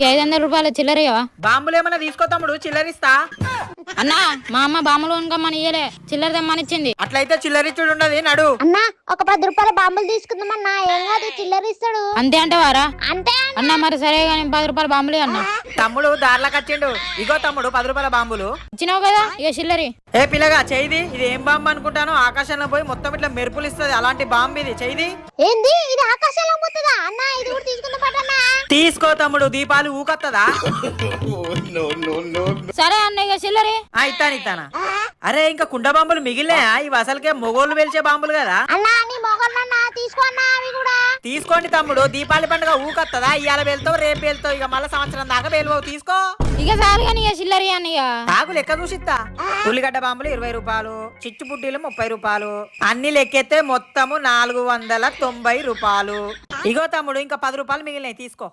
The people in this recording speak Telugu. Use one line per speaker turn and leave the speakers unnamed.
500 చిల్లరయ్యవా?
బాంబులు ఏమన్నా తీసుకో తమ్ముడు, చిల్లరిస్తా.
అన్నా మా అమ్మ బాంబులు కొనుక్కమ్మని ఇయ్యలే, చిల్లర తెమ్మనిచ్చింది.
అట్లయితే చిల్లరిచ్చుడు ఉండదు, నడు.
అన్నా ఒక 10 రూపాయల బాంబులు తీసుకుందామన్నా, ఏం కాదు చిల్లర ఇస్తాడు.
అంతే అంటవారా?
అంతే
అన్నా మరి సరే కానీ 10 రూపాయల బాంబులే అన్నా.
తమ్ముడు దారిలోకి వచ్చిండు. ఇగో తమ్ముడు 10 రూపాయల బాంబులు
ఇచ్చినావు కదా ఇక చిల్లరి.
ఏ పిల్లగా చెయ్యిది. ఇది ఏం బాంబు అనుకుంటాను? ఆకాశంలో పోయి మొత్తం ఇట్లా మెరుపులు ఇస్తుంది, అలాంటి బాంబు ఇది. చెయ్యిది.
ఏంది ఇది ఆకాశంలో పోతుందా అన్నా? ఇది కూడా తీసుకుందాం పట్టన్నా.
తీసుకో తమ్ముడు, దీపాలు ఊకత్తదా?
సరే అన్న ఇక చిల్లరి.
ఇస్తానా. అరే ఇంకా కుండ బాంబులు మిగిలినా? ఇవి అసలుకే మొగోళ్ళు పేల్చే బాంబులు కదా.
అన్నా నీ మొగలన్నా తీసుకో అన్నా అవి కూడా.
తీసుకోండి తమ్ముడు, దీపావళి పండుగ ఊకత్తదా? ఇవాళ వెళ్తావు, రేపు వెళ్తావు, ఇక మళ్ళీ సంవత్సరం దాకా పేలువవు. తీసుకో.
ఇక చాలు కానీ ఇక చిల్లరి అని. ఇక
తాగు లెక్క చూసిస్తా. ఉల్లిగడ్డ బాంబులు 20 రూపాయలు, చిచ్చు బుడ్డీలు 30 రూపాయలు, అన్ని లెక్కెత్తే మొత్తము 490 రూపాయలు. ఇగో తమ్ముడు ఇంకా 10 రూపాయలు మిగిలినాయి, తీసుకో.